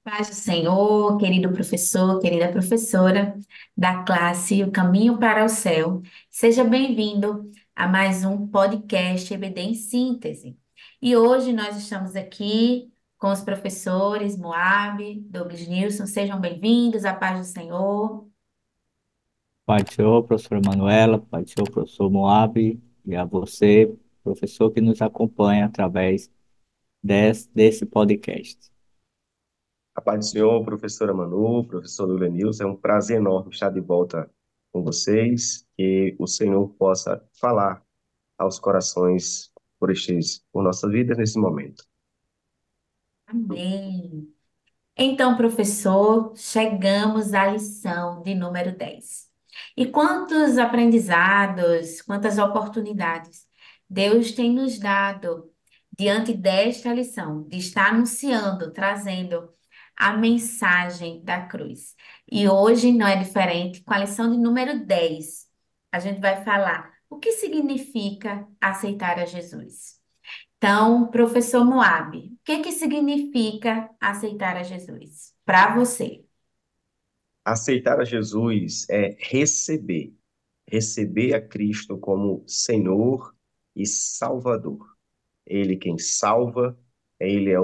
Paz do Senhor, querido professor, querida professora da classe O Caminho para o Céu, seja bem-vindo a mais um podcast EBD em Síntese. E hoje nós estamos aqui com os professores Moab, Douglas Nilson, sejam bem-vindos, a paz do Senhor. Pai do Senhor, professora Manuela, Pai do Senhor, professor Moab, e a você, professor que nos acompanha através desse podcast. A paz do Senhor, professora Manu, professor Lulenilson, é um prazer enorme estar de volta com vocês, que o Senhor possa falar aos corações por nossas vidas nesse momento. Amém. Então, professor, chegamos à lição de número 10. E quantos aprendizados, quantas oportunidades Deus tem nos dado diante desta lição, de estar anunciando, trazendo a mensagem da cruz. E hoje não é diferente, com a lição de número 10, a gente vai falar o que significa aceitar a Jesus. Então, professor Moab, o que que significa aceitar a Jesus para você? Aceitar a Jesus é receber a Cristo como Senhor e Salvador. Ele quem salva, ele é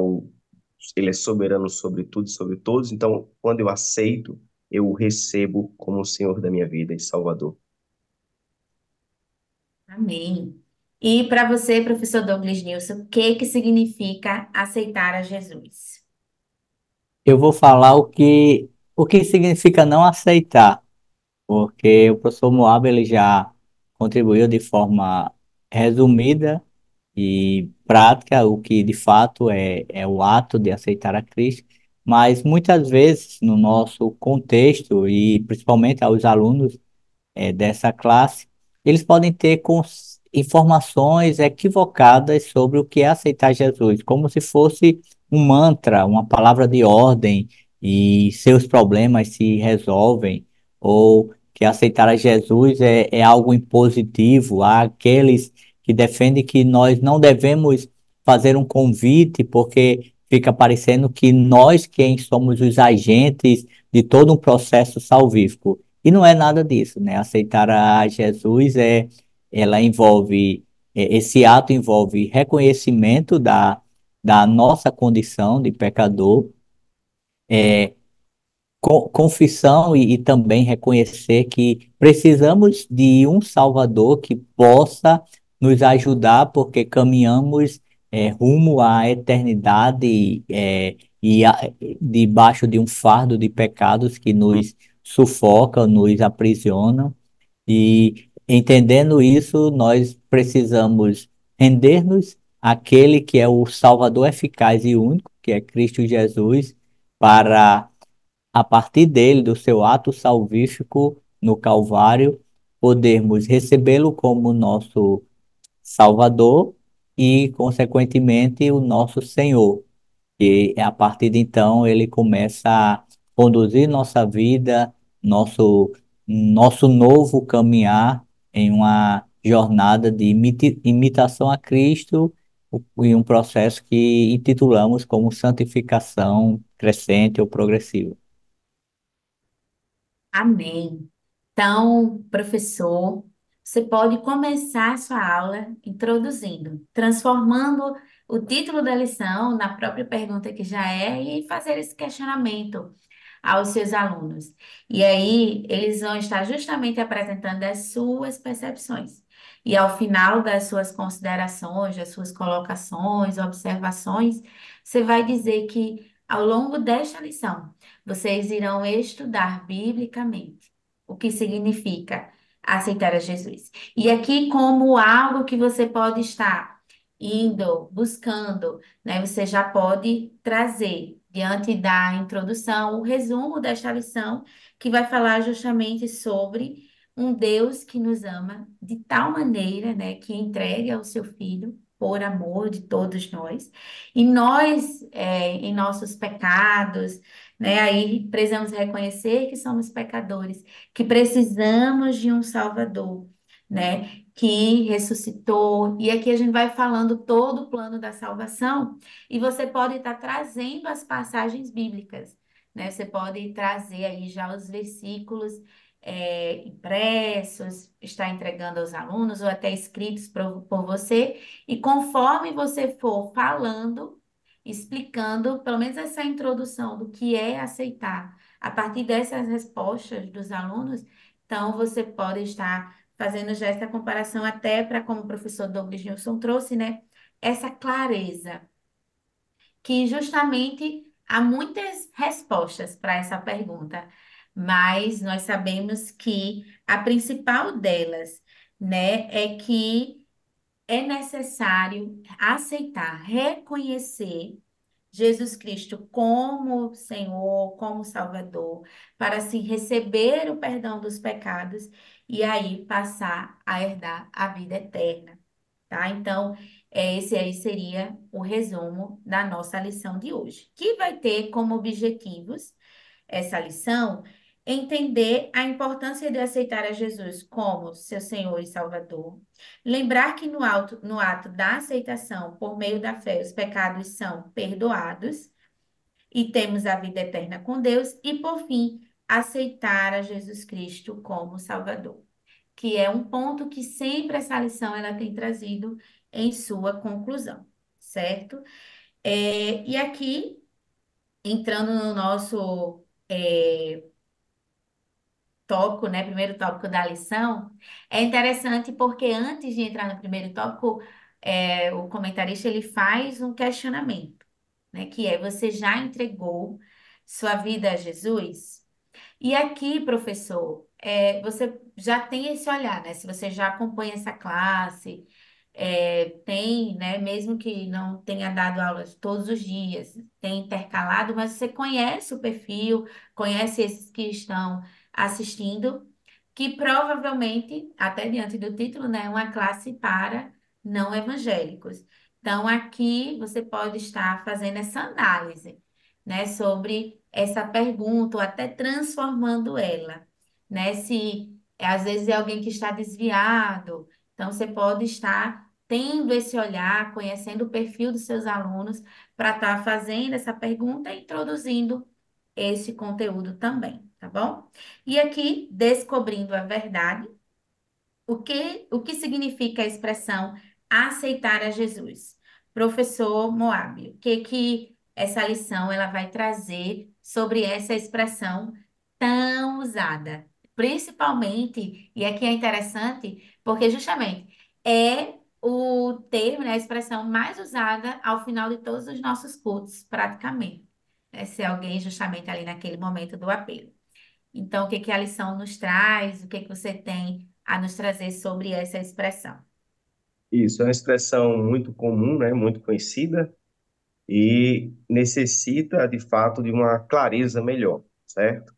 ele é soberano sobre tudo e sobre todos. Então, quando eu aceito, eu o recebo como o Senhor da minha vida e Salvador. Amém. E para você, professor Douglas Nilson, o que que significa aceitar a Jesus? Eu vou falar o que significa não aceitar, porque o professor Moab ele já contribuiu de forma resumida e prática o que de fato é o ato de aceitar a Cristo, mas muitas vezes no nosso contexto e principalmente aos alunos dessa classe, eles podem ter informações equivocadas sobre o que é aceitar Jesus, como se fosse um mantra, uma palavra de ordem e seus problemas se resolvem, ou que aceitar a Jesus é algo impositivo. Há aqueles que defendem que nós não devemos fazer um convite porque fica parecendo que nós quem somos os agentes de todo um processo salvífico. E não é nada disso, né? Aceitar a Jesus ela envolve, esse ato envolve reconhecimento da nossa condição de pecador, confissão e também reconhecer que precisamos de um Salvador que possa nos ajudar, porque caminhamos rumo à eternidade debaixo de um fardo de pecados que nos sufoca, nos aprisiona. E entendendo isso, nós precisamos render-nos àquele que é o Salvador eficaz e único, que é Cristo Jesus, para, a partir dele, do seu ato salvífico no Calvário, podermos recebê-lo como nosso Salvador e, consequentemente, o nosso Senhor. E a partir de então ele começa a conduzir nossa vida, nosso novo caminhar em uma jornada de imitação a Cristo e um processo que intitulamos como santificação crescente ou progressiva. Amém. Então, professor, você pode começar a sua aula introduzindo, transformando o título da lição na própria pergunta que já é e fazer esse questionamento aos seus alunos. E aí, eles vão estar justamente apresentando as suas percepções. E ao final das suas considerações, das suas colocações, observações, você vai dizer que ao longo desta lição, vocês irão estudar biblicamente o que significa aceitar a Jesus. E aqui, como algo que você pode estar indo, buscando, né? Você já pode trazer, diante da introdução, o resumo desta lição, que vai falar justamente sobre um Deus que nos ama de tal maneira, né, que entrega o seu Filho por amor de todos nós. E nós, em nossos pecados, né, aí precisamos reconhecer que somos pecadores, que precisamos de um Salvador. né, que ressuscitou. E aqui a gente vai falando todo o plano da salvação, e você pode estar trazendo as passagens bíblicas, né? Você pode trazer aí já os versículos impressos, está entregando aos alunos ou até escritos por você, e conforme você for falando, explicando, pelo menos essa introdução do que é aceitar, a partir dessas respostas dos alunos, então você pode estar fazendo já essa comparação até para, como o professor Douglas Nilson trouxe, né, essa clareza, que justamente há muitas respostas para essa pergunta, mas nós sabemos que a principal delas, né, é que é necessário aceitar, reconhecer Jesus Cristo como Senhor, como Salvador, para assim receber o perdão dos pecados e aí passar a herdar a vida eterna, tá? Então, esse aí seria o resumo da nossa lição de hoje, que vai ter como objetivos essa lição, entender a importância de aceitar a Jesus como seu Senhor e Salvador, lembrar que no ato da aceitação, por meio da fé, os pecados são perdoados e temos a vida eterna com Deus, e por fim, aceitar a Jesus Cristo como Salvador, que é um ponto que sempre essa lição ela tem trazido em sua conclusão, certo? E aqui, entrando no nosso tópico, né, primeiro tópico da lição, é interessante porque antes de entrar no primeiro tópico, o comentarista ele faz um questionamento, né, que é: você já entregou sua vida a Jesus? E aqui, professor, você já tem esse olhar, né? Se você já acompanha essa classe, tem, né? Mesmo que não tenha dado aulas todos os dias, tem intercalado, mas você conhece o perfil, conhece esses que estão assistindo, que provavelmente, até diante do título, né, é uma classe para não evangélicos. Então, aqui você pode estar fazendo essa análise, né, sobre essa pergunta, ou até transformando ela, né? Se às vezes é alguém que está desviado, então você pode estar tendo esse olhar, conhecendo o perfil dos seus alunos, para estar fazendo essa pergunta e introduzindo esse conteúdo também, tá bom? E aqui, descobrindo a verdade. O que significa a expressão aceitar a Jesus? Professor Moab, o que essa lição ela vai trazer sobre essa expressão tão usada? Principalmente, e aqui é interessante, porque justamente é o termo, né, a expressão mais usada ao final de todos os nossos cultos, praticamente. Se alguém justamente ali naquele momento do apelo. Então, o que que a lição nos traz? O que que você tem a nos trazer sobre essa expressão? Isso é uma expressão muito comum, né? Muito conhecida e necessita, de fato, de uma clareza melhor, certo?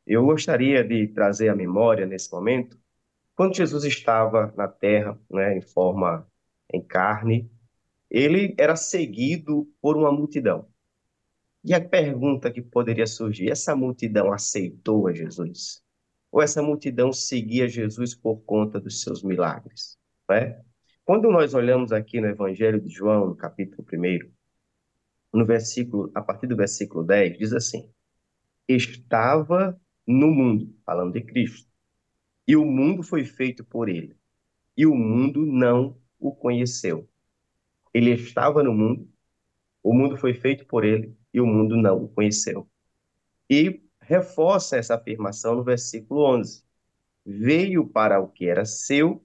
Eu gostaria de trazer à memória, nesse momento, quando Jesus estava na terra, né, em carne, ele era seguido por uma multidão. E a pergunta que poderia surgir: essa multidão aceitou a Jesus? Ou essa multidão seguia Jesus por conta dos seus milagres? Né? Quando nós olhamos aqui no Evangelho de João, no capítulo 1, no versículo, a partir do versículo 10, diz assim: estava no mundo, falando de Cristo, e o mundo foi feito por ele, e o mundo não o conheceu. Ele estava no mundo, o mundo foi feito por ele, e o mundo não o conheceu. E reforça essa afirmação no versículo 11: veio para o que era seu,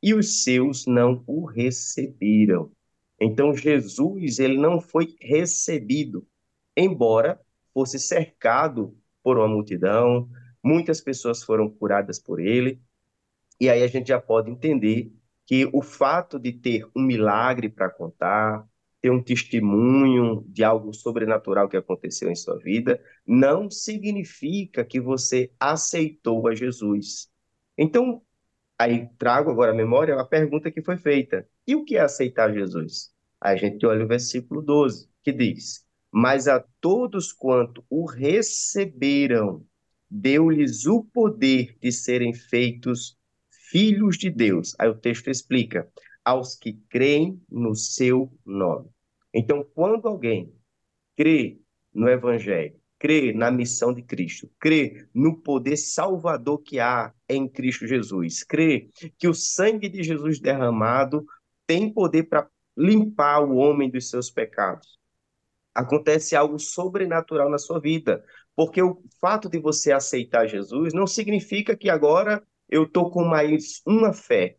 e os seus não o receberam. Então Jesus, ele não foi recebido, embora fosse cercado por uma multidão, muitas pessoas foram curadas por ele, e aí a gente já pode entender que o fato de ter um milagre para contar, ter um testemunho de algo sobrenatural que aconteceu em sua vida, não significa que você aceitou a Jesus. Então, aí trago agora à memória a pergunta que foi feita: e o que é aceitar Jesus? Aí a gente olha o versículo 12, que diz: mas a todos quanto o receberam, deu-lhes o poder de serem feitos filhos de Deus. Aí o texto explica, aos que creem no seu nome. Então, quando alguém crê no Evangelho, crê na missão de Cristo, crê no poder salvador que há em Cristo Jesus, crê que o sangue de Jesus derramado tem poder para limpar o homem dos seus pecados. Acontece algo sobrenatural na sua vida, porque o fato de você aceitar Jesus não significa que agora eu estou com mais uma fé.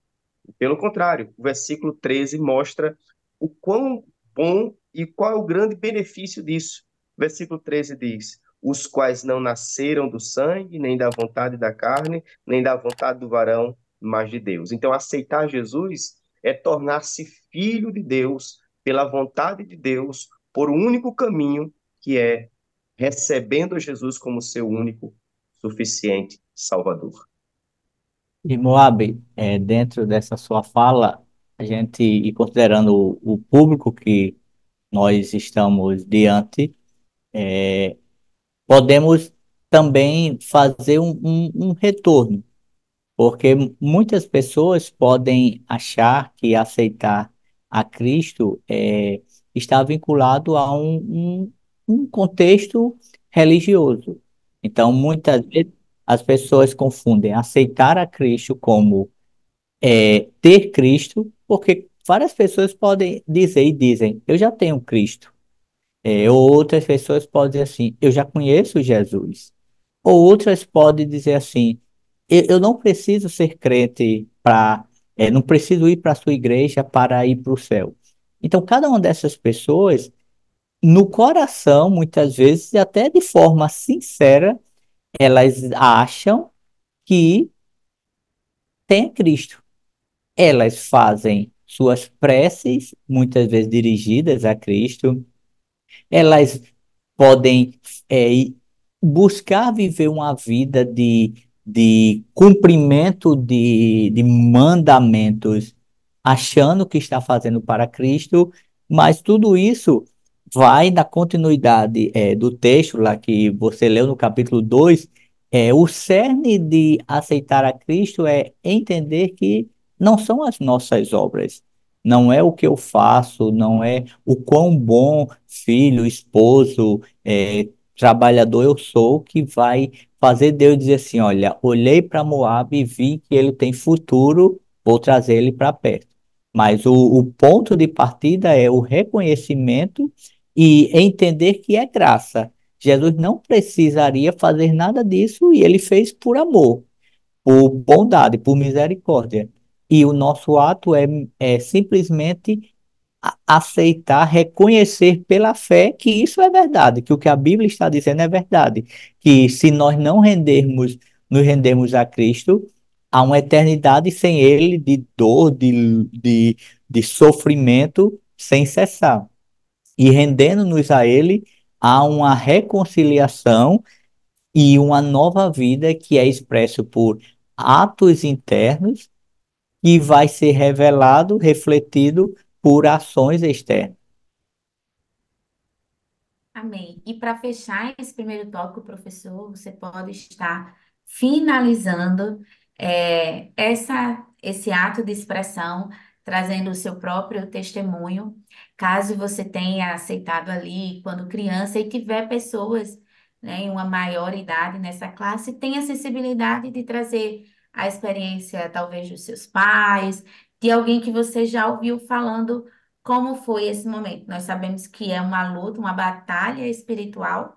Pelo contrário, o versículo 13 mostra o quão bom e qual é o grande benefício disso. Versículo 13 diz: os quais não nasceram do sangue, nem da vontade da carne, nem da vontade do varão, mas de Deus. Então, aceitar Jesus é tornar-se filho de Deus, pela vontade de Deus, por um único caminho, que é recebendo Jesus como seu único, suficiente Salvador. E Moab, dentro dessa sua fala, a gente, e considerando o público que nós estamos diante, podemos também fazer um retorno, porque muitas pessoas podem achar que aceitar a Cristo está vinculado a um contexto religioso. Então, muitas vezes as pessoas confundem aceitar a Cristo como ter Cristo, porque várias pessoas podem dizer e dizem, eu já tenho Cristo. Ou outras pessoas podem dizer assim, eu já conheço Jesus. Ou outras podem dizer assim, eu não preciso ser crente para, não preciso ir para a sua igreja para ir para o céu. Então, cada uma dessas pessoas, no coração, muitas vezes, e até de forma sincera, elas acham que tem Cristo. Elas fazem suas preces, muitas vezes dirigidas a Cristo, elas podem é, buscar viver uma vida de cumprimento de mandamentos, achando que está fazendo para Cristo, mas tudo isso vai na continuidade do texto lá que você leu no capítulo 2. O cerne de aceitar a Cristo é entender que não são as nossas obras, não é o que eu faço, não é o quão bom filho, esposo, trabalhador eu sou, que vai fazer Deus dizer assim: olha, olhei para Moab e vi que ele tem futuro, vou trazer ele para perto. Mas o ponto de partida é o reconhecimento e entender que é graça. Jesus não precisaria fazer nada disso e ele fez por amor, por bondade, por misericórdia. E o nosso ato é simplesmente aceitar, reconhecer pela fé que isso é verdade, que o que a Bíblia está dizendo é verdade, que se nós não nos rendermos a Cristo, há uma eternidade sem Ele, de dor, de sofrimento sem cessar. E rendendo-nos a Ele, há uma reconciliação e uma nova vida que é expresso por atos internos que vai ser revelado, refletido por ações externas. Amém. E para fechar esse primeiro tópico, professor, você pode estar finalizando esse ato de expressão, trazendo o seu próprio testemunho, caso você tenha aceitado ali quando criança e tiver pessoas, né, em uma maior idade nessa classe, tenha acessibilidade de trazer a experiência, talvez, dos seus pais, de alguém que você já ouviu falando como foi esse momento? Nós sabemos que é uma luta, uma batalha espiritual,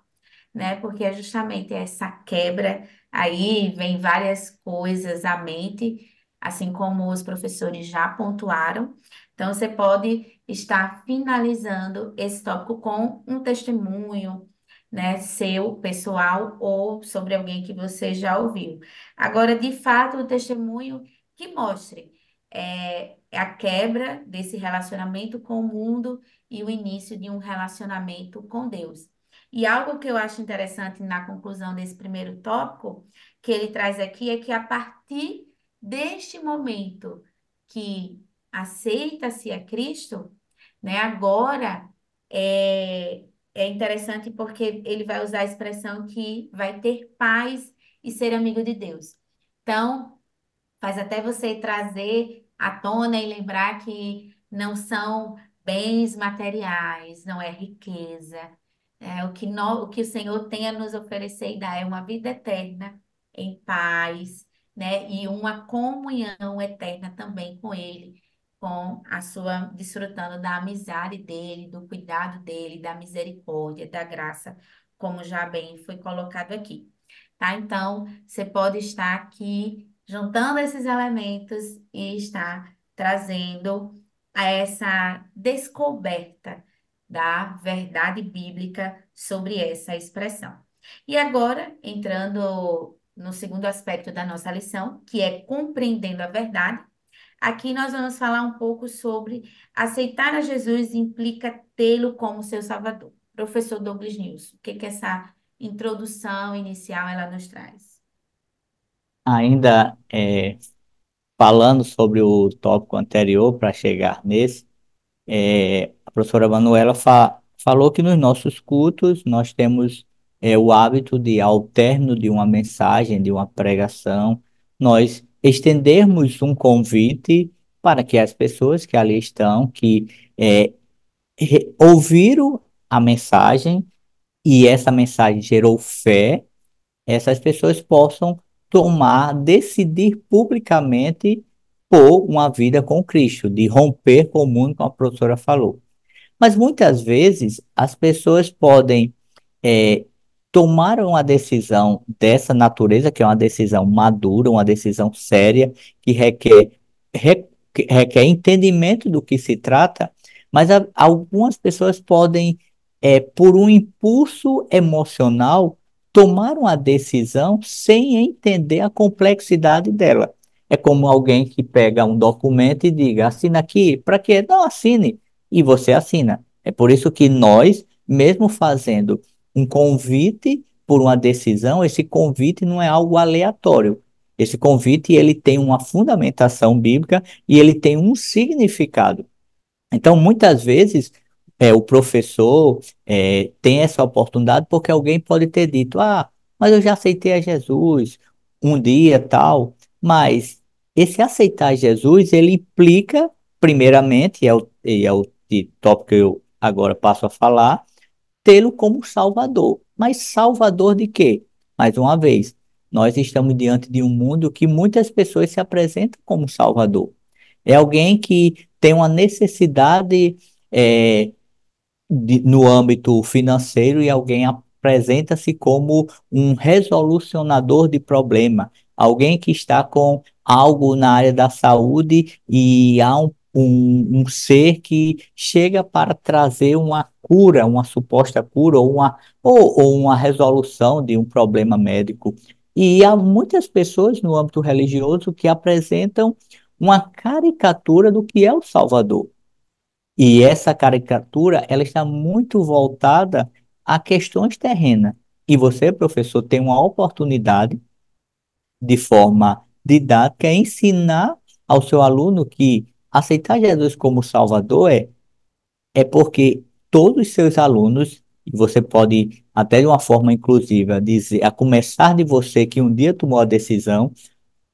né? Porque é justamente essa quebra, aí vem várias coisas à mente, assim como os professores já pontuaram. Então, você pode estar finalizando esse tópico com um testemunho, né, seu, pessoal, ou sobre alguém que você já ouviu. Agora, de fato, o testemunho que mostre é a quebra desse relacionamento com o mundo e o início de um relacionamento com Deus. E algo que eu acho interessante na conclusão desse primeiro tópico, que ele traz aqui, é que a partir deste momento que aceita-se a Cristo, né, agora é interessante porque ele vai usar a expressão que vai ter paz e ser amigo de Deus. Então, faz até você trazer à tona e lembrar que não são bens materiais, não é riqueza. É, o que o Senhor tem a nos oferecer e dar é uma vida eterna em paz, né? E uma comunhão eterna também com Ele, com a sua, desfrutando da amizade dele, do cuidado dele, da misericórdia, da graça, como já bem foi colocado aqui. Tá? Então, você pode estar aqui juntando esses elementos e estar trazendo essa descoberta da verdade bíblica sobre essa expressão. E agora, entrando no segundo aspecto da nossa lição, que é compreendendo a verdade, aqui nós vamos falar um pouco sobre aceitar a Jesus implica tê-lo como seu Salvador. Professor Douglas Nilson, o que que essa introdução inicial ela nos traz? Ainda falando sobre o tópico anterior para chegar nesse, a professora Manuela falou que nos nossos cultos nós temos o hábito de, ao término de uma mensagem, de uma pregação, nós estendermos um convite para que as pessoas que ali estão, que é, ouviram a mensagem e essa mensagem gerou fé, essas pessoas possam decidir publicamente por uma vida com Cristo, de romper com o mundo, como a professora falou. Mas muitas vezes as pessoas podem é, tomar uma decisão dessa natureza, que é uma decisão madura, uma decisão séria, que que requer entendimento do que se trata, mas algumas pessoas podem, por um impulso emocional, tomar uma decisão sem entender a complexidade dela. É como alguém que pega um documento e diga, assina aqui, para quê? Não, assine. E você assina. É por isso que nós, mesmo fazendo um convite por uma decisão, esse convite não é algo aleatório. Esse convite ele tem uma fundamentação bíblica e ele tem um significado. Então, muitas vezes, o professor tem essa oportunidade porque alguém pode ter dito, ah, mas eu já aceitei a Jesus um dia, tal, mas esse aceitar Jesus, ele implica, primeiramente, e é o tópico que eu agora passo a falar, tê-lo como Salvador. Mas Salvador de quê? Mais uma vez, nós estamos diante de um mundo que muitas pessoas se apresentam como Salvador. É alguém que tem uma necessidade é, no âmbito financeiro e alguém apresenta-se como um resolucionador de problema, alguém que está com algo na área da saúde e há um ser que chega para trazer uma cura, uma suposta cura ou uma resolução de um problema médico. E há muitas pessoas no âmbito religioso que apresentam uma caricatura do que é o Salvador. E essa caricatura, ela está muito voltada a questões terrenas. E você, professor, tem uma oportunidade, de forma didática, ensinar ao seu aluno que aceitar Jesus como Salvador é porque todos os seus alunos, e você pode, até de uma forma inclusiva, dizer, a começar de você que um dia tomou a decisão,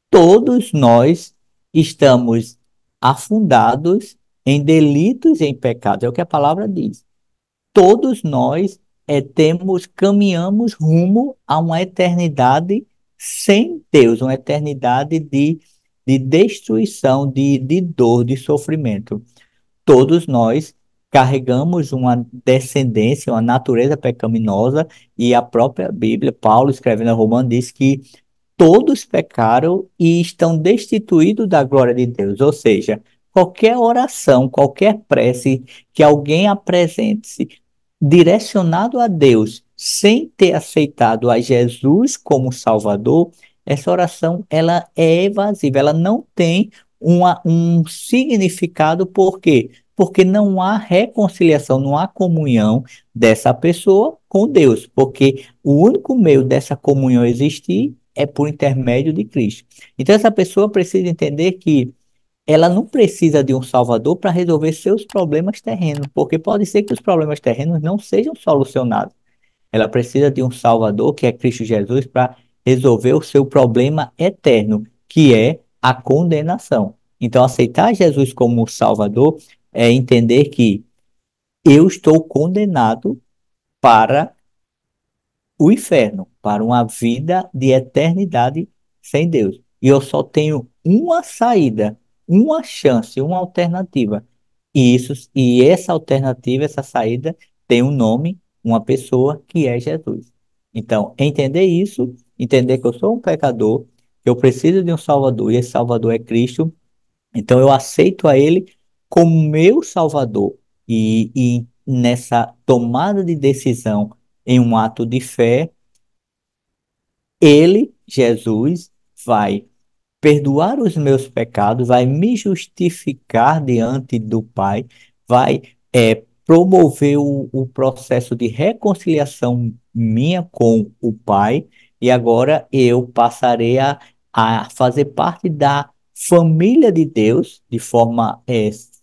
todos nós estamos afundados em delitos e em pecados, é o que a palavra diz. Todos nós caminhamos rumo a uma eternidade sem Deus, uma eternidade de destruição, de dor, de sofrimento. Todos nós carregamos uma descendência, uma natureza pecaminosa, e a própria Bíblia, Paulo escrevendo a Romanos, diz que todos pecaram e estão destituídos da glória de Deus. Ou seja, qualquer oração, qualquer prece que alguém apresente-se direcionado a Deus, sem ter aceitado a Jesus como Salvador, essa oração ela é evasiva, ela não tem um significado, por quê? Porque não há reconciliação, não há comunhão dessa pessoa com Deus, porque o único meio dessa comunhão existir é por intermédio de Cristo. Então, essa pessoa precisa entender que ela não precisa de um salvador para resolver seus problemas terrenos, porque pode ser que os problemas terrenos não sejam solucionados. Ela precisa de um salvador, que é Cristo Jesus, para resolver o seu problema eterno, que é a condenação. Então, aceitar Jesus como Salvador é entender que eu estou condenado para o inferno, para uma vida de eternidade sem Deus. E eu só tenho uma saída, uma chance, uma alternativa. E essa alternativa, essa saída, tem um nome, uma pessoa que é Jesus. Então, entender isso, entender que eu sou um pecador, que eu preciso de um Salvador, e esse Salvador é Cristo, então eu aceito a Ele como meu Salvador. E nessa tomada de decisão, em um ato de fé, Ele, Jesus, vai perdoar os meus pecados, vai me justificar diante do Pai, vai promover o processo de reconciliação minha com o Pai, e agora eu passarei a fazer parte da família de Deus, de forma,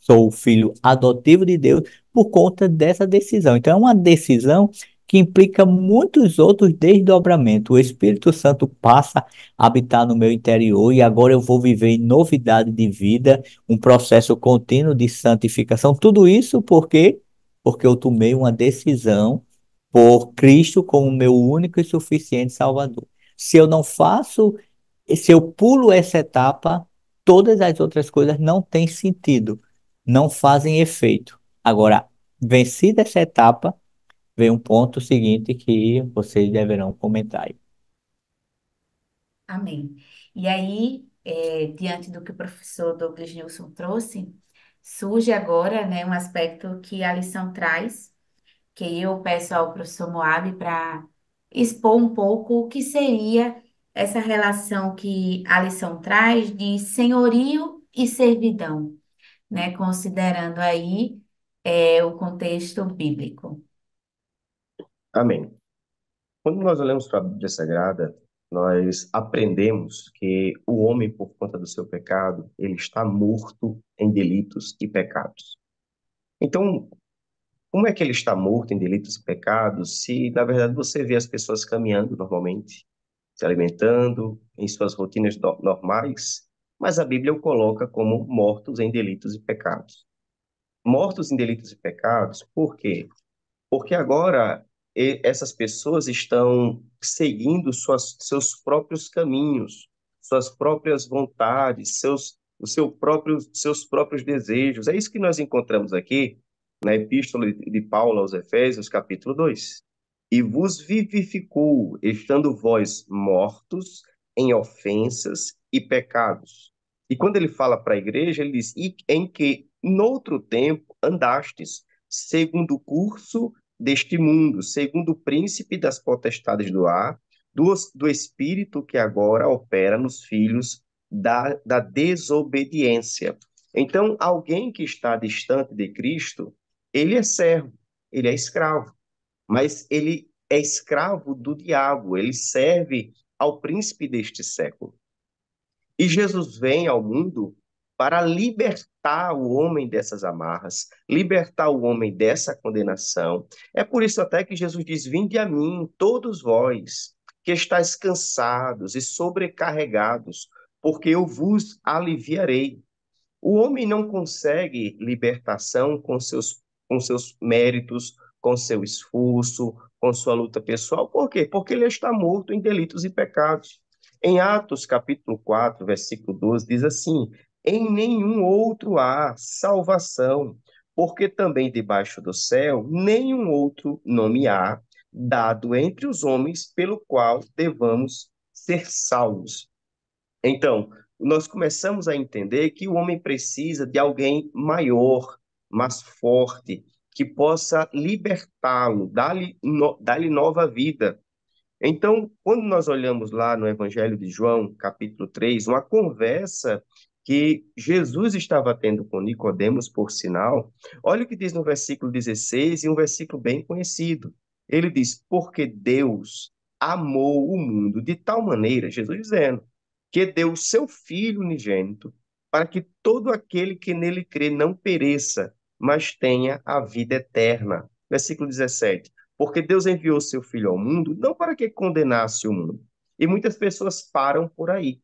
sou o filho adotivo de Deus, por conta dessa decisão. Então, é uma decisão que implica muitos outros desdobramentos. O Espírito Santo passa habitar no meu interior e agora eu vou viver em novidade de vida, um processo contínuo de santificação. Tudo isso porque eu tomei uma decisão por Cristo como meu único e suficiente Salvador. Se eu não faço, se eu pulo essa etapa, todas as outras coisas não têm sentido, não fazem efeito. Agora, vencida essa etapa, vem um ponto seguinte que vocês deverão comentar aí. Amém. E aí, diante do que o professor Douglas Nilson trouxe, surge agora, né, um aspecto que a lição traz, que eu peço ao professor Moab para expor um pouco o que seria essa relação que a lição traz de senhorio e servidão, né, considerando aí, o contexto bíblico. Amém. Quando nós olhamos para a Bíblia Sagrada, nós aprendemos que o homem, por conta do seu pecado, ele está morto em delitos e pecados. Então, como é que ele está morto em delitos e pecados se, na verdade, você vê as pessoas caminhando normalmente, se alimentando, em suas rotinas normais, mas a Bíblia o coloca como mortos em delitos e pecados. Mortos em delitos e pecados, por quê? Porque agora essas pessoas estão seguindo seus próprios caminhos, suas próprias vontades, seus próprios desejos. É isso que nós encontramos aqui na Epístola de Paulo aos Efésios, capítulo 2. E vos vivificou, estando vós mortos em ofensas e pecados. E quando ele fala para a igreja, ele diz: e em que noutro tempo andastes, segundo o curso deste mundo, segundo o príncipe das potestades do ar, do espírito que agora opera nos filhos da desobediência. Então, alguém que está distante de Cristo, ele é servo, ele é escravo, mas ele é escravo do diabo, ele serve ao príncipe deste século. E Jesus vem ao mundo para libertar o homem dessas amarras, libertar o homem dessa condenação. É por isso até que Jesus diz: vinde a mim, todos vós, que estáis cansados e sobrecarregados, porque eu vos aliviarei. O homem não consegue libertação com seus méritos, com seu esforço, com sua luta pessoal. Por quê? Porque ele está morto em delitos e pecados. Em Atos, capítulo 4, versículo 12, diz assim: em nenhum outro há salvação, porque também debaixo do céu nenhum outro nome há dado entre os homens pelo qual devamos ser salvos. Então, nós começamos a entender que o homem precisa de alguém maior, mais forte, que possa libertá-lo, dar-lhe nova vida. Então, quando nós olhamos lá no Evangelho de João, capítulo 3, uma conversa que Jesus estava tendo com Nicodemos, por sinal, olha o que diz no versículo 16, e um versículo bem conhecido. Ele diz: porque Deus amou o mundo de tal maneira, Jesus dizendo, que deu o seu Filho unigênito, para que todo aquele que nele crê não pereça, mas tenha a vida eterna. Versículo 17. Porque Deus enviou seu Filho ao mundo não para que condenasse o mundo. E muitas pessoas param por aí.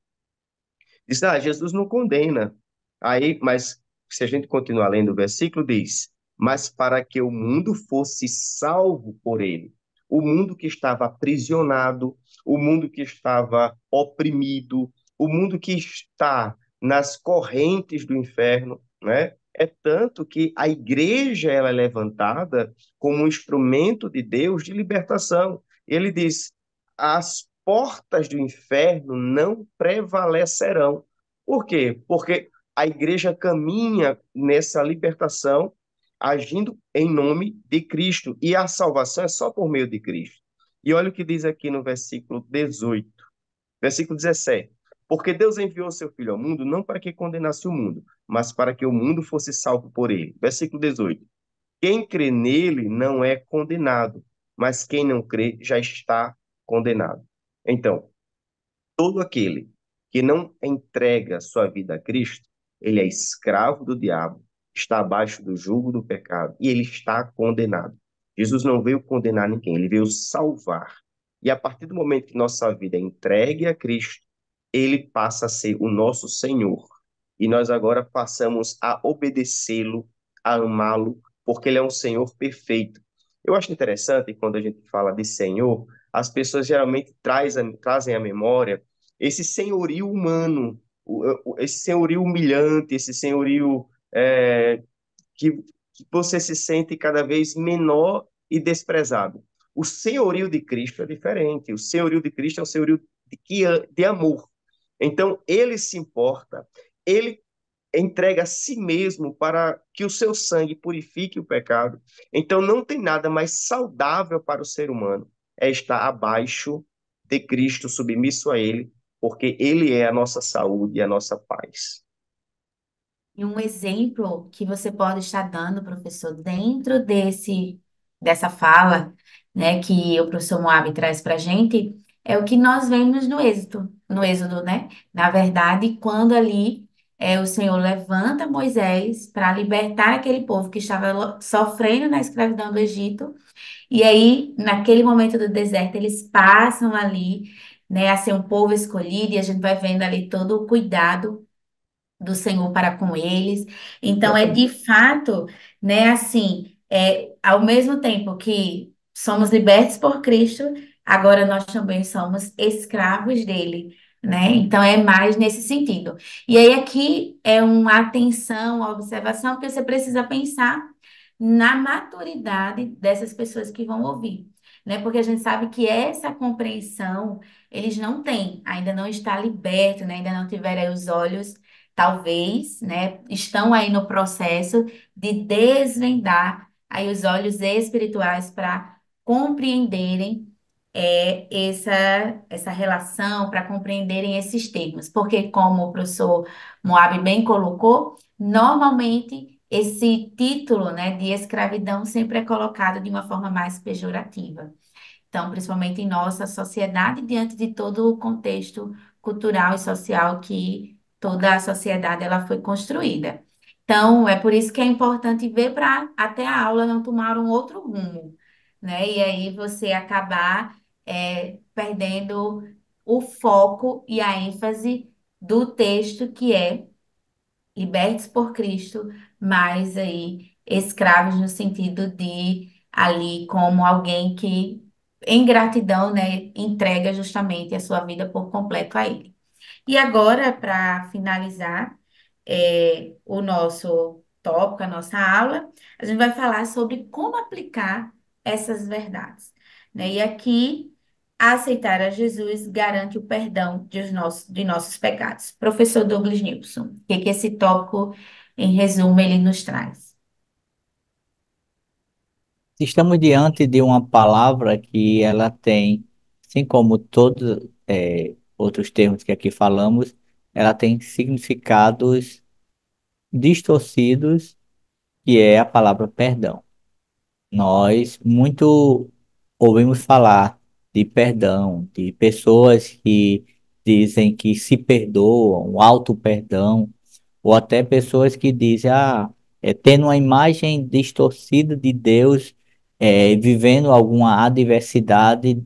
Diz, Jesus não condena. Aí, mas se a gente continuar lendo o versículo, diz: mas para que o mundo fosse salvo por ele. O mundo que estava aprisionado, o mundo que estava oprimido, o mundo que está nas correntes do inferno, né? É tanto que a igreja ela é levantada como um instrumento de Deus de libertação. Ele diz: as portas do inferno não prevalecerão. Por quê? Porque a igreja caminha nessa libertação, agindo em nome de Cristo. E a salvação é só por meio de Cristo. E olha o que diz aqui no versículo 18, versículo 17. Porque Deus enviou seu Filho ao mundo não para que condenasse o mundo, mas para que o mundo fosse salvo por ele. Versículo 18. Quem crê nele não é condenado, mas quem não crê já está condenado. Então, todo aquele que não entrega sua vida a Cristo, ele é escravo do diabo, está abaixo do jugo do pecado e ele está condenado. Jesus não veio condenar ninguém, ele veio salvar. E a partir do momento que nossa vida é entregue a Cristo, ele passa a ser o nosso Senhor. E nós agora passamos a obedecê-lo, a amá-lo, porque ele é um Senhor perfeito. Eu acho interessante quando a gente fala de Senhor, as pessoas geralmente trazem à memória esse senhorio humano, esse senhorio humilhante, esse senhorio que, que você se sente cada vez menor e desprezado. O senhorio de Cristo é diferente. O senhorio de Cristo é um senhorio de amor. Então, ele se importa, ele entrega a si mesmo para que o seu sangue purifique o pecado. Então, não tem nada mais saudável para o ser humano é estar abaixo de Cristo, submisso a Ele, porque Ele é a nossa saúde e a nossa paz. E um exemplo que você pode estar dando, professor, dentro dessa fala, né, que o professor Moab traz para a gente, é o que nós vemos no Êxodo, né? Na verdade, quando ali o Senhor levanta Moisés para libertar aquele povo que estava sofrendo na escravidão do Egito, e aí, naquele momento do deserto, eles passam ali, né, a ser um povo escolhido, e a gente vai vendo ali todo o cuidado do Senhor para com eles. Então, é de Exatamente. fato, né, assim, ao mesmo tempo que somos libertos por Cristo, agora nós também somos escravos dele, né? Então, é mais nesse sentido. E aí, aqui é uma atenção, uma observação, porque você precisa pensar na maturidade dessas pessoas que vão ouvir. Né? Porque a gente sabe que essa compreensão eles não têm, ainda não está liberto, né? Ainda não tiveram aí os olhos talvez, né, estão aí no processo de desvendar aí os olhos espirituais para compreenderem essa relação, para compreenderem esses termos. Porque, como o professor Moab bem colocou, normalmente esse título, né, de escravidão sempre é colocado de uma forma mais pejorativa. Então, principalmente em nossa sociedade, diante de todo o contexto cultural e social que toda a sociedade ela foi construída. Então, é por isso que é importante ver para até a aula não tomar um outro rumo, né? E aí você acabar perdendo o foco e a ênfase do texto que é libertos por Cristo, mas aí escravos no sentido de ali como alguém que em gratidão, né, entrega justamente a sua vida por completo a Ele. E agora, para finalizar o nosso tópico, a nossa aula, a gente vai falar sobre como aplicar essas verdades, né? E aqui, aceitar a Jesus garante o perdão de nossos pecados. Professor Douglas Nilson, o que que esse tópico, em resumo, ele nos traz? Estamos diante de uma palavra que ela tem, assim como todos outros termos que aqui falamos, ela tem significados distorcidos, que é a palavra perdão. Nós muito ouvimos falar de perdão, de pessoas que dizem que se perdoam, auto-perdão, ou até pessoas que dizem, tendo uma imagem distorcida de Deus, vivendo alguma adversidade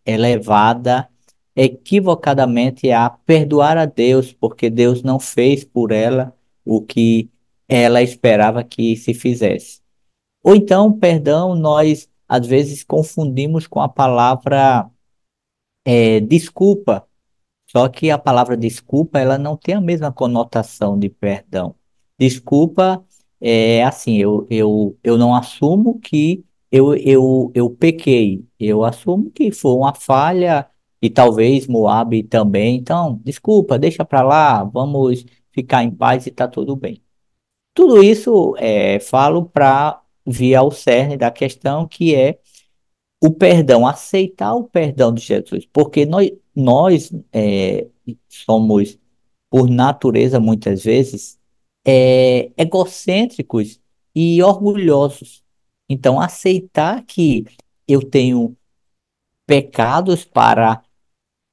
elevada, equivocadamente a perdoar a Deus, porque Deus não fez por ela o que ela esperava que se fizesse. Ou então, perdão, nós às vezes confundimos com a palavra desculpa. Só que a palavra desculpa, ela não tem a mesma conotação de perdão. Desculpa é assim, eu não assumo que eu pequei. Eu assumo que foi uma falha e talvez Moabe também. Então, desculpa, deixa para lá, vamos ficar em paz e tá tudo bem. Tudo isso falo para vir ao cerne da questão que é o perdão, aceitar o perdão de Jesus, porque nós somos, por natureza, muitas vezes, egocêntricos e orgulhosos. Então, aceitar que eu tenho pecados para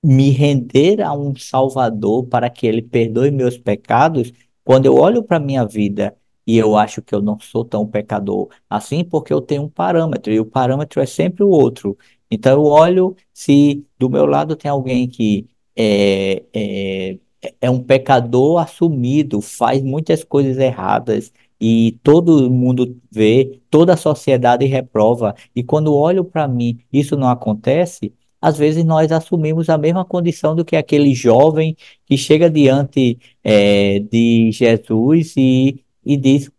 me render a um Salvador para que ele perdoe meus pecados, quando eu olho para a minha vida e eu acho que eu não sou tão pecador assim, porque eu tenho um parâmetro, e o parâmetro é sempre o outro. Então eu olho se do meu lado tem alguém que é, é, é um pecador assumido, faz muitas coisas erradas. E todo mundo vê, toda a sociedade reprova, e quando olho para mim, isso não acontece. Às vezes nós assumimos a mesma condição do que aquele jovem que chega diante de Jesus e diz: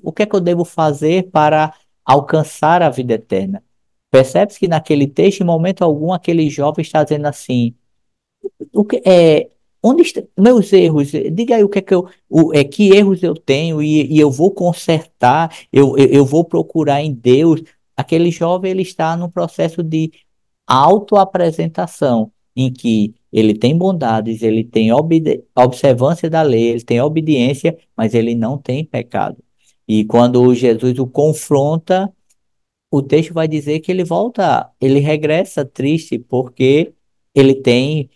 o que é que eu devo fazer para alcançar a vida eterna? Percebe-se que naquele texto, em momento algum, aquele jovem está dizendo assim: o que, onde estão meus erros? Diga aí o que é que que erros eu tenho e eu vou consertar, eu vou procurar em Deus. Aquele jovem ele está no processo de autoapresentação, em que ele tem bondades, ele tem observância da lei, ele tem obediência, mas ele não tem pecado. E quando Jesus o confronta, o texto vai dizer que ele volta, ele regressa triste, porque ele tem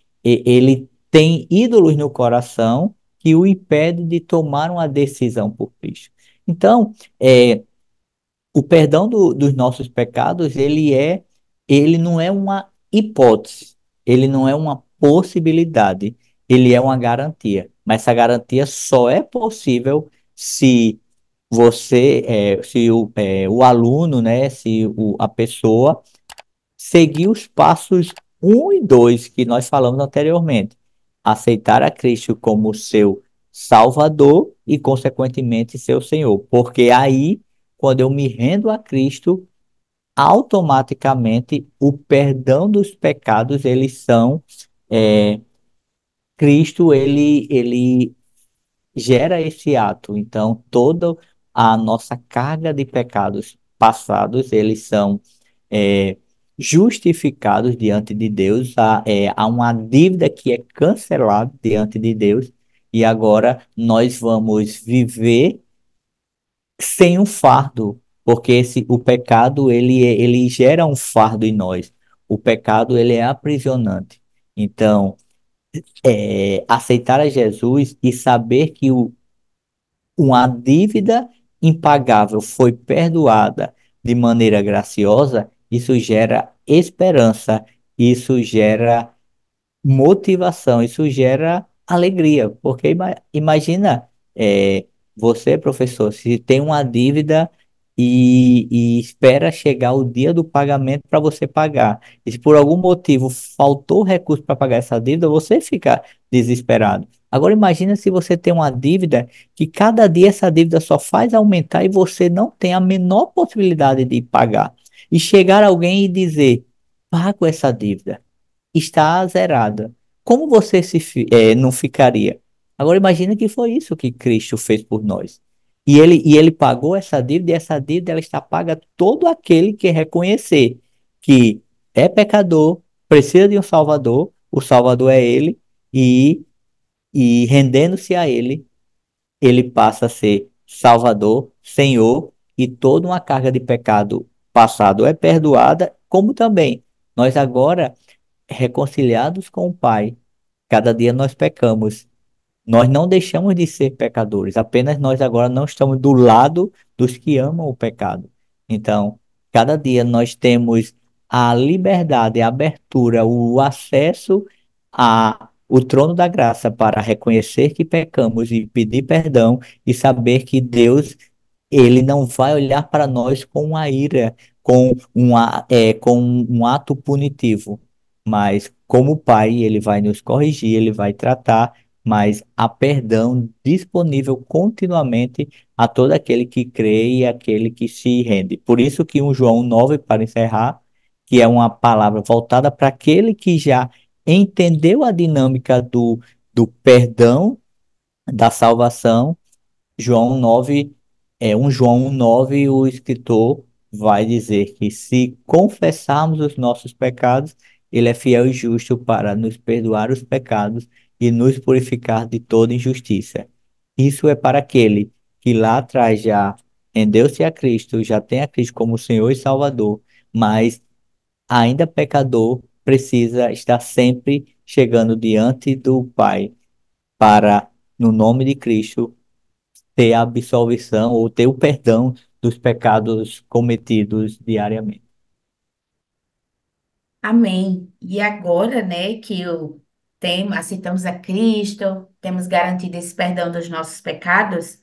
ídolos no coração que o impede de tomar uma decisão por Cristo. Então, o perdão dos nossos pecados, ele não é uma hipótese, ele não é uma possibilidade, ele é uma garantia. Mas essa garantia só é possível se se o aluno, né, se a pessoa seguir os passos um e 2 que nós falamos anteriormente. Aceitar a Cristo como seu Salvador e, consequentemente, seu Senhor. Porque aí, quando eu me rendo a Cristo, automaticamente o perdão dos pecados, eles são. Cristo, ele gera esse ato. Então, toda a nossa carga de pecados passados, eles são é, justificados diante de Deus. Há uma dívida que é cancelada diante de Deus. E agora nós vamos viver sem um fardo, porque o pecado ele gera um fardo em nós. O pecado ele é aprisionante. Então, aceitar a Jesus e saber que uma dívida impagável foi perdoada de maneira graciosa, isso gera esperança, isso gera motivação, isso gera alegria, porque imagina, você, professor, se tem uma dívida e espera chegar o dia do pagamento para você pagar, e se por algum motivo faltou recurso para pagar essa dívida, você fica desesperado. Agora imagina se você tem uma dívida que cada dia essa dívida só faz aumentar e você não tem a menor possibilidade de pagar. E chegar alguém e dizer, pago essa dívida está zerada. Como você não ficaria? Agora imagine que foi isso que Cristo fez por nós. E ele pagou essa dívida, e essa dívida ela está paga a todo aquele que reconhecer que é pecador, precisa de um Salvador, o Salvador é ele, e, e rendendo-se a ele, ele passa a ser Salvador, Senhor, e toda uma carga de pecado passado é perdoada, como também nós agora reconciliados com o Pai. Cada dia nós pecamos. Nós não deixamos de ser pecadores, apenas nós agora não estamos do lado dos que amam o pecado. Então, cada dia nós temos a liberdade, a abertura, o acesso o trono da graça para reconhecer que pecamos e pedir perdão e saber que Deus, ele não vai olhar para nós com uma ira, com um ato punitivo, mas como Pai, ele vai nos corrigir, ele vai tratar, mas há perdão disponível continuamente a todo aquele que crê e aquele que se rende. Por isso que um João 9, para encerrar, que é uma palavra voltada para aquele que já entendeu a dinâmica do perdão, da salvação. João 9 João 9, o escritor vai dizer que se confessarmos os nossos pecados, ele é fiel e justo para nos perdoar os pecados e nos purificar de toda injustiça. Isso é para aquele que lá atrás já rendeu-se a Cristo, já tem a Cristo como Senhor e Salvador, mas ainda pecador, precisa estar sempre chegando diante do Pai para, no nome de Cristo, ter a absolvição ou ter o perdão dos pecados cometidos diariamente. Amém. E agora, né, que aceitamos a Cristo, temos garantido esse perdão dos nossos pecados,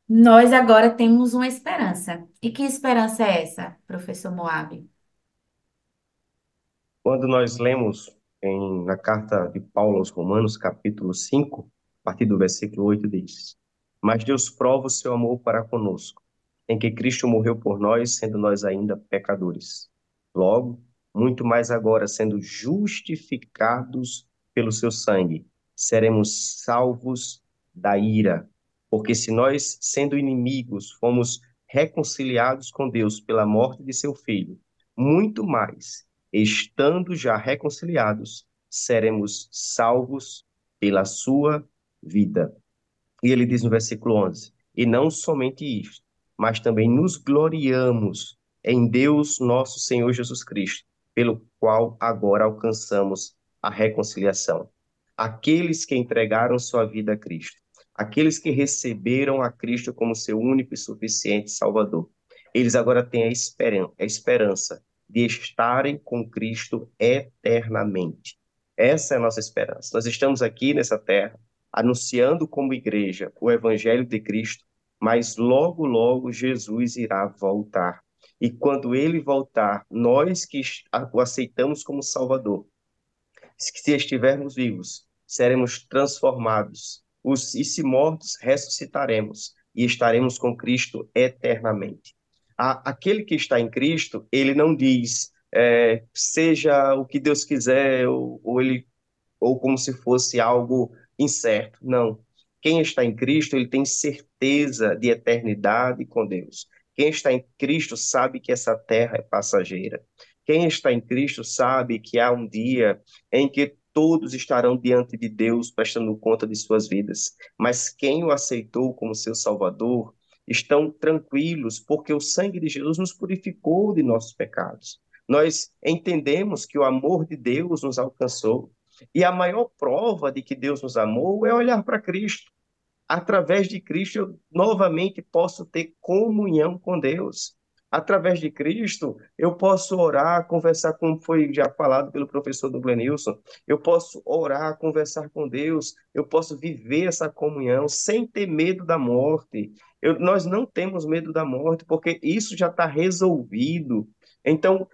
nós agora temos uma esperança. E que esperança é essa, professor Moab? Quando nós lemos na carta de Paulo aos Romanos, capítulo 5, a partir do versículo 8, diz: Mas Deus prova o seu amor para conosco, em que Cristo morreu por nós, sendo nós ainda pecadores. Logo, muito mais agora, sendo justificados pelo seu sangue, seremos salvos da ira. Porque se nós, sendo inimigos, fomos reconciliados com Deus pela morte de seu filho, muito mais estando já reconciliados, seremos salvos pela sua vida. E ele diz no versículo 11: E não somente isto, mas também nos gloriamos em Deus nosso Senhor Jesus Cristo, pelo qual agora alcançamos a reconciliação. Aqueles que entregaram sua vida a Cristo, aqueles que receberam a Cristo como seu único e suficiente Salvador, eles agora têm a esperança de estarem com Cristo eternamente. Essa é a nossa esperança. Nós estamos aqui nessa terra anunciando como igreja o Evangelho de Cristo, mas logo, logo Jesus irá voltar. E quando ele voltar, nós que o aceitamos como Salvador, se estivermos vivos, seremos transformados. E se mortos, ressuscitaremos e estaremos com Cristo eternamente. Aquele que está em Cristo, ele não diz, seja o que Deus quiser, ou como se fosse algo incerto. Não. Quem está em Cristo, ele tem certeza de eternidade com Deus. Quem está em Cristo sabe que essa terra é passageira. Quem está em Cristo sabe que há um dia em que todos estarão diante de Deus prestando conta de suas vidas. Mas quem o aceitou como seu Salvador estão tranquilos, porque o sangue de Jesus nos purificou de nossos pecados. Nós entendemos que o amor de Deus nos alcançou. E a maior prova de que Deus nos amou é olhar para Cristo. Através de Cristo, eu novamente posso ter comunhão com Deus. Através de Cristo, eu posso orar, conversar, como foi já falado pelo professor do Glenilson. Eu posso orar, conversar com Deus. Eu posso viver essa comunhão sem ter medo da morte. Nós não temos medo da morte, porque isso já está resolvido. Então,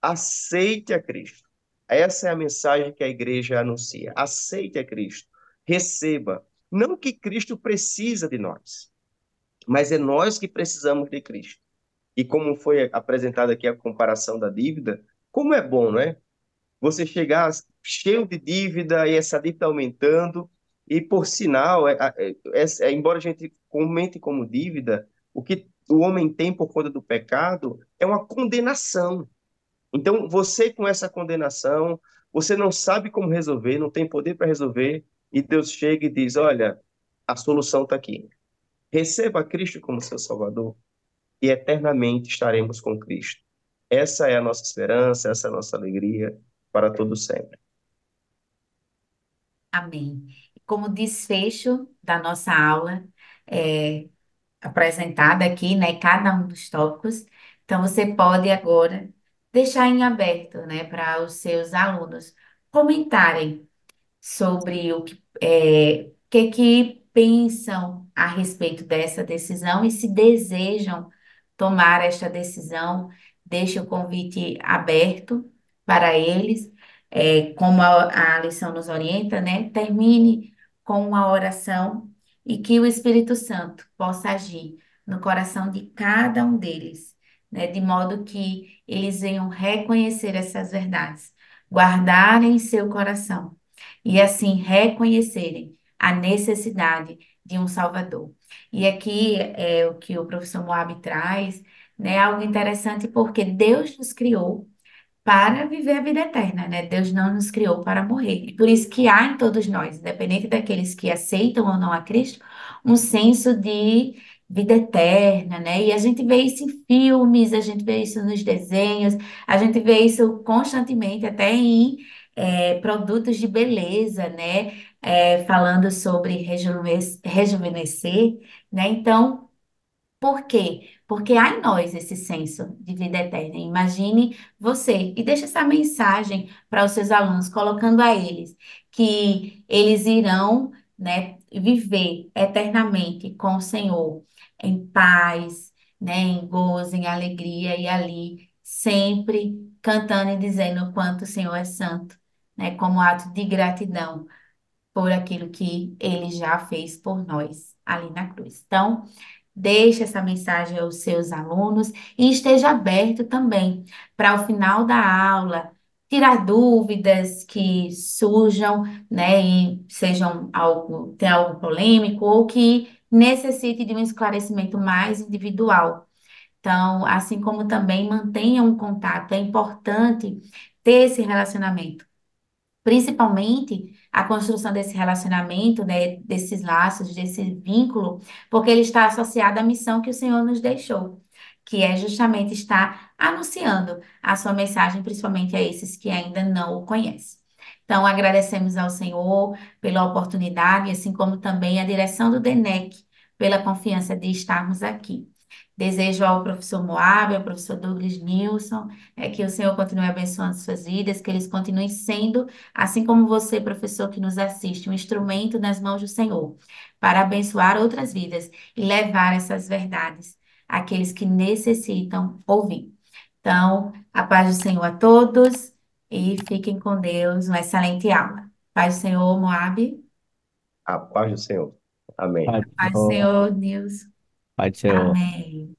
aceite a Cristo. Essa é a mensagem que a igreja anuncia. Aceite a Cristo. Receba. Não que Cristo precisa de nós, mas é nós que precisamos de Cristo. E como foi apresentada aqui a comparação da dívida, como é bom, não é? Você chegar cheio de dívida e essa dívida aumentando, e por sinal, embora a gente comente como dívida, o que o homem tem por conta do pecado é uma condenação. Então, você com essa condenação, você não sabe como resolver, não tem poder para resolver, e Deus chega e diz: Olha, a solução está aqui. Receba Cristo como seu Salvador e eternamente estaremos com Cristo. Essa é a nossa esperança, essa é a nossa alegria para todo sempre. Amém. Como desfecho da nossa aula, é, apresentada aqui, né, cada um dos tópicos. Então, você pode agora deixar em aberto, né, para os seus alunos. comentarem sobre o que pensam a respeito dessa decisão e se desejam tomar esta decisão. Deixe o convite aberto para eles, como a lição nos orienta, né? Termine com uma oração e que o Espírito Santo possa agir no coração de cada um deles, né? De modo que eles venham reconhecer essas verdades, guardarem em seu coração e assim reconhecerem a necessidade de um Salvador. E aqui é o que o professor Moab traz, né? Algo interessante porque Deus nos criou para viver a vida eterna, né? Deus não nos criou para morrer. E por isso que há em todos nós, independente daqueles que aceitam ou não a Cristo, um senso de vida eterna, né? E a gente vê isso em filmes, a gente vê isso nos desenhos, a gente vê isso constantemente, até em produtos de beleza, né? Falando sobre rejuvenescer, né? Então, por quê? Porque há em nós esse senso de vida eterna. Imagine você e deixe essa mensagem para os seus alunos, colocando a eles que eles irão, né, viver eternamente com o Senhor em paz, né, em gozo, em alegria e ali sempre cantando e dizendo o quanto o Senhor é santo, né, como ato de gratidão por aquilo que ele já fez por nós ali na cruz. Então, deixe essa mensagem aos seus alunos e esteja aberto também para o final da aula tirar dúvidas que surjam, né, e sejam algo, tem algo polêmico ou que necessite de um esclarecimento mais individual. Então, assim como também mantenha um contato, é importante ter esse relacionamento. Principalmente a construção desse relacionamento, né, desses laços, desse vínculo, porque ele está associado à missão que o Senhor nos deixou, que é justamente estar anunciando a sua mensagem, principalmente a esses que ainda não o conhecem. Então, agradecemos ao Senhor pela oportunidade, assim como também a direção do DENEC pela confiança de estarmos aqui. Desejo ao professor Moab, ao professor Douglas Nilson, que o Senhor continue abençoando suas vidas, que eles continuem sendo assim como você, professor que nos assiste, um instrumento nas mãos do Senhor, para abençoar outras vidas e levar essas verdades àqueles que necessitam ouvir. Então, a paz do Senhor a todos e fiquem com Deus. Uma excelente aula. Paz do Senhor, Moab. A paz do Senhor. Amém. Pai do Paz do Senhor, Senhor, Nilson. Pai do Senhor. Amém.